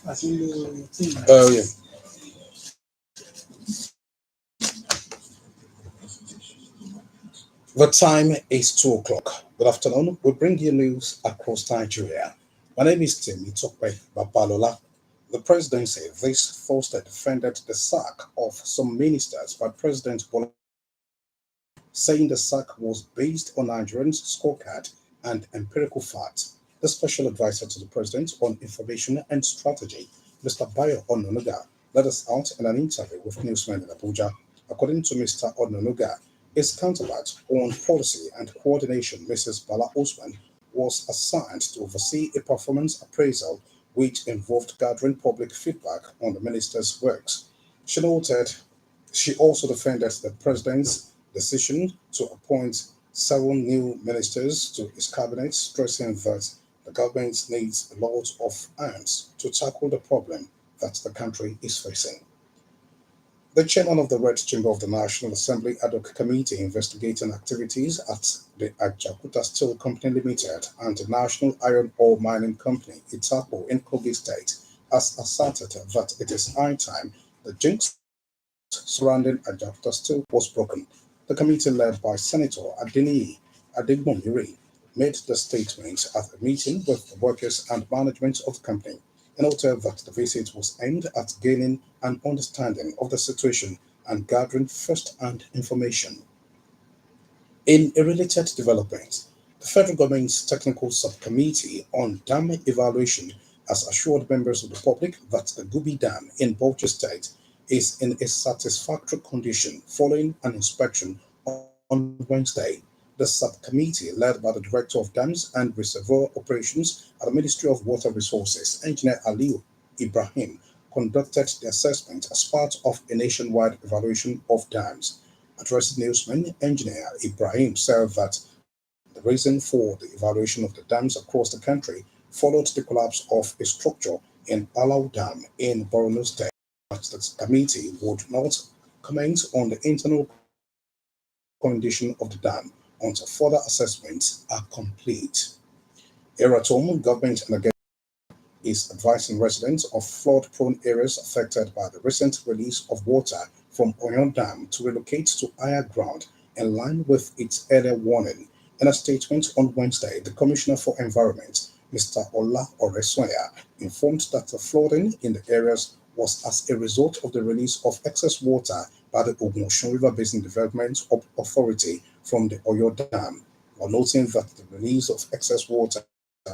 Oh, yeah. The time is 2 o'clock. Good afternoon. We bring you news across Nigeria. My name is Temitope Babalola. The presidency this Thursday defended the sack of some ministers by President Bola, saying the sack was based on Nigerians' scorecard and empirical facts. The special advisor to the president on information and strategy, Mr. Bayo Ononuga, let us out in an interview with newsmen in Abuja. According to Mr. Ononuga, his counterpart on policy and coordination, Mrs. Bala Osman, was assigned to oversee a performance appraisal which involved gathering public feedback on the minister's works. She noted she also defended the president's decision to appoint 7 new ministers to his cabinet, stressing that the government needs a lot of hands to tackle the problem that the country is facing. The chairman of the Red Chamber of the National Assembly ad hoc committee investigating activities at the Ajakuta Steel Company Limited and the National Iron Ore Mining Company, Itapo, in Kogi State, has asserted that it is high time the jinx surrounding Ajakuta Steel was broken. The committee, led by Senator Adeniyi Adegbonmire, made the statement at a meeting with the workers and management of the company, and noted that the visit was aimed at gaining an understanding of the situation and gathering first-hand information. In a related development, the federal government's technical subcommittee on dam evaluation has assured members of the public that the Gubi Dam in Bauchi State is in a satisfactory condition following an inspection on Wednesday. The subcommittee, led by the Director of Dams and Reservoir Operations at the Ministry of Water Resources, Engineer Aliu Ibrahim, conducted the assessment as part of a nationwide evaluation of dams. Addressing newsmen, Engineer Ibrahim said that the reason for the evaluation of the dams across the country followed the collapse of a structure in Alau Dam in Borno State. That the committee would not comment on the internal condition of the dam until further assessments are complete. Eratom Government and is advising residents of flood-prone areas affected by the recent release of water from Oyon Dam to relocate to higher ground in line with its earlier warning. In a statement on Wednesday, the Commissioner for Environment, Mr. Ola Oresoya, informed that the flooding in the areas was as a result of the release of excess water by the Ogun River Basin Development Authority from the Oyo Dam, while noting that the release of excess water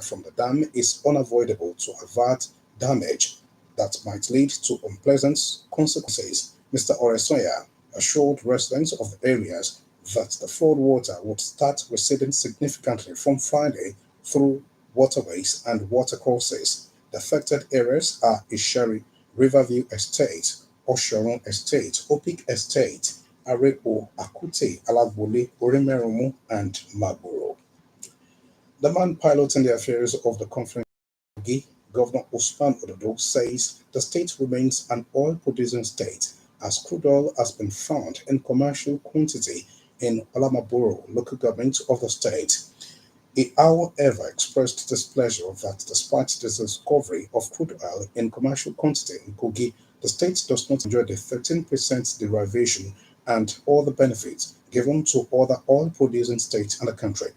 from the dam is unavoidable to avert damage that might lead to unpleasant consequences. Mr. Oresoya assured residents of the areas that the flood water would start receding significantly from Friday through waterways and watercourses. The affected areas are Isheri, Riverview Estate, Oshoron Estate, Opik Estate, Arepo, Akute, Alagbole, Orimerumu, and Magboro. The man piloting the affairs of the conference, Governor Usman Ododo, says the state remains an oil producing state as crude oil has been found in commercial quantity in Alamaboro local government of the state. He, however, expressed displeasure that despite the discovery of crude oil in commercial quantity in Kogi, the state does not enjoy the 13% derivation and all the benefits given to other oil producing states in the country.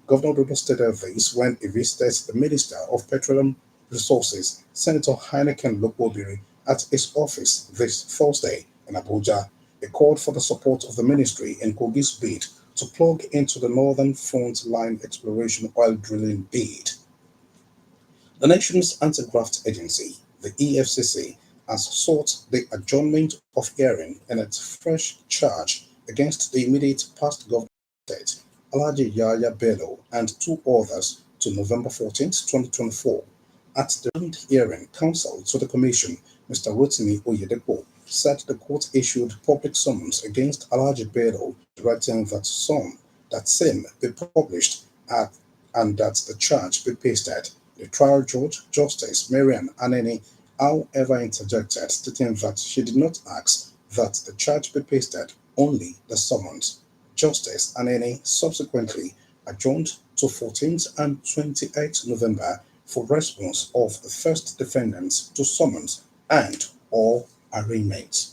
Governor Dodo stated this when he visited the Minister of Petroleum Resources, Senator Heineken Lokobiri, at his office this Thursday in Abuja. He called for the support of the ministry in Kogi's bid to plug into the Northern Front Line exploration oil drilling bid. The nation's anti-graft agency, the EFCC, has sought the adjournment of hearing in its fresh charge against the immediate past governor state, Alhaji Yahya Bello, and 2 others to November 14, 2024. At the hearing, counsel to the commission, Mr. Rotimi Oyedepo, said the court issued public summons against Alhaji Bello, directing that same be published at, and that the charge be pasted. The trial judge, Justice Marian Aneni, however, interjected, stating that she did not ask that the charge be pasted, only the summons. Justice Aneni subsequently adjourned to 14th and 28th November for response of the first defendants to summons and or arraignment.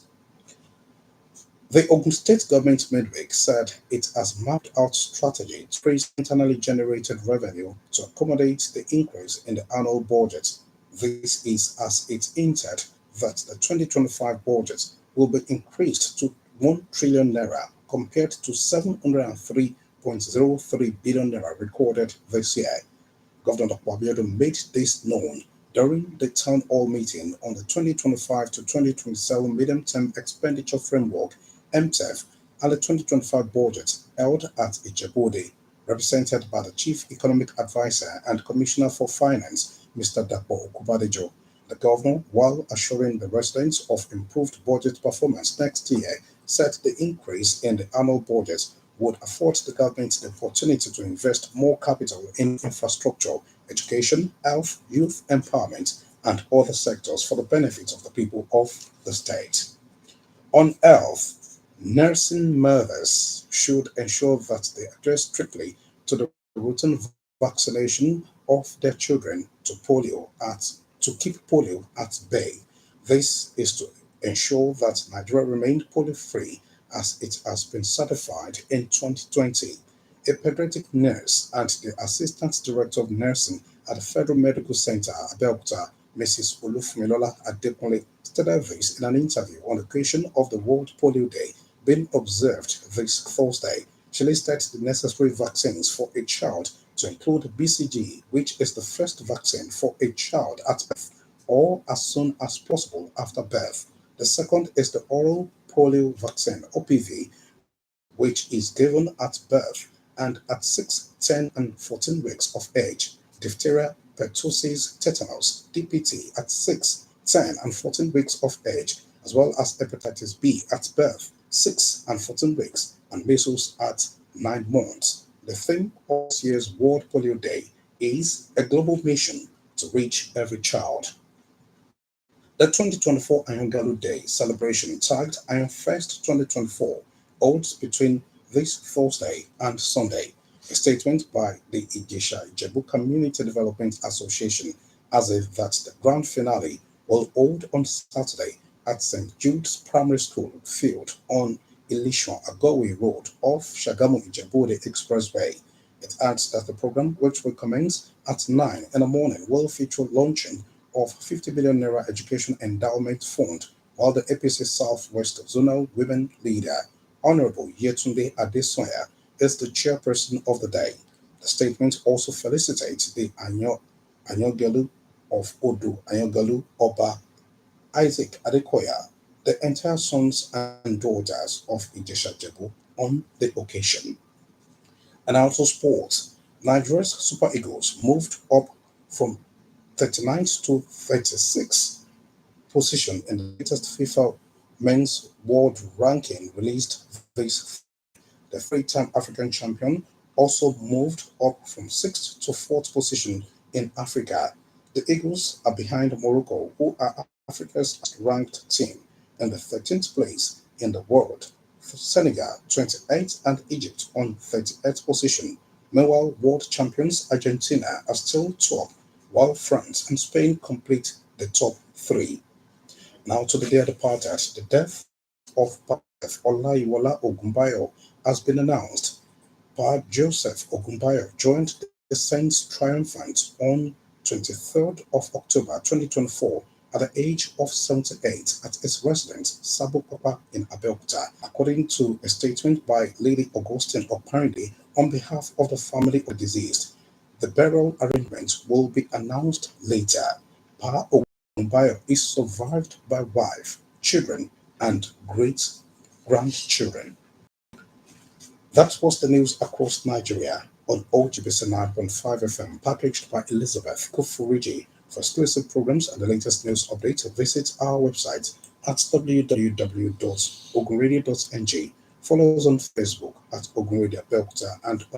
The Ogun State government midweek said it has mapped out strategy to increase internally generated revenue to accommodate the increase in the annual budget. This is as it hinted that the 2025 budget will be increased to 1 trillion naira compared to 703.03 billion naira recorded this year. Governor Babalola made this known during the town hall meeting on the 2025 to 2027 medium-term expenditure framework (MTEF) and the 2025 budget held at Ijebu, represented by the Chief Economic Advisor and Commissioner for Finance, Mr. Dapo Okubadejo. The governor, while assuring the residents of improved budget performance next year, said the increase in the annual budget would afford the government the opportunity to invest more capital in infrastructure, education, health, youth empowerment, and other sectors for the benefit of the people of the state. On health, nursing mothers should ensure that they adhere strictly to the routine vaccination of their children to keep polio at bay. This is to ensure that Nigeria remained polio-free as it has been certified in 2020. A pediatric nurse and the Assistant Director of Nursing at the Federal Medical Center, Abeokuta, Mrs. Olufumilola Adekunle, stated this in an interview on the occasion of the World Polio Day being observed this Thursday. She listed the necessary vaccines for a child to include BCG, which is the first vaccine for a child at birth or as soon as possible after birth. The second is the oral polio vaccine (OPV), which is given at birth and at 6, 10, and 14 weeks of age. Diphtheria, pertussis, tetanus (DPT) at 6, 10, and 14 weeks of age, as well as hepatitis B at birth, 6 and 14 weeks, and measles at 9 months. The theme of this year's World Polio Day is a global mission to reach every child. The 2024 Ayongalu Day celebration, tagged Iron Fest 2024, holds between this Thursday and Sunday. A statement by the Ijesha-Ijebu Community Development Association has it that the grand finale will hold on Saturday at St. Jude's Primary School field on Ilishon Agowe Road off Shagamu Ijebu Expressway. It adds that the program, which will commence at 9 in the morning, will feature launching of 50 billion naira education endowment fund, while the APC Southwest Zonal Women Leader, Honorable Yetunde Adesoya, is the chairperson of the day. The statement also felicitates the Anyogelu of Odu Anyogalu Oba Isaac Adekoya, the entire sons and daughters of Ijesha Jebu on the occasion. And also sports, Nigeria's Super Eagles moved up from 39th to 36th position in the latest FIFA Men's World Ranking released this. The three-time African champion also moved up from 6th to 4th position in Africa. The Eagles are behind Morocco, who are Africa's ranked team, in the 13th place in the world. Senegal 28th and Egypt on 38th position. Meanwhile, world champions Argentina are still top, while France and Spain complete the top three. Now to the dear departed, the death of Olaiwola Ogunbayo has been announced. Pa Joseph Ogunbayo joined the Saints Triumphant on 23rd of October 2024 at the age of 78 at his residence, Sabo Papa in Abeokuta, according to a statement by Lady Augustine Oparinde on behalf of the family of the deceased. The burial arrangement will be announced later. Pa Ogunbayo is survived by wife, children, and great grandchildren. That was the news across Nigeria on OGBC 9.5 FM, packaged by Elizabeth Kufuriji. For exclusive programs and the latest news updates, visit our website at www.ogunradio.ng. Follow us on Facebook at Ogun Radio Belkuta and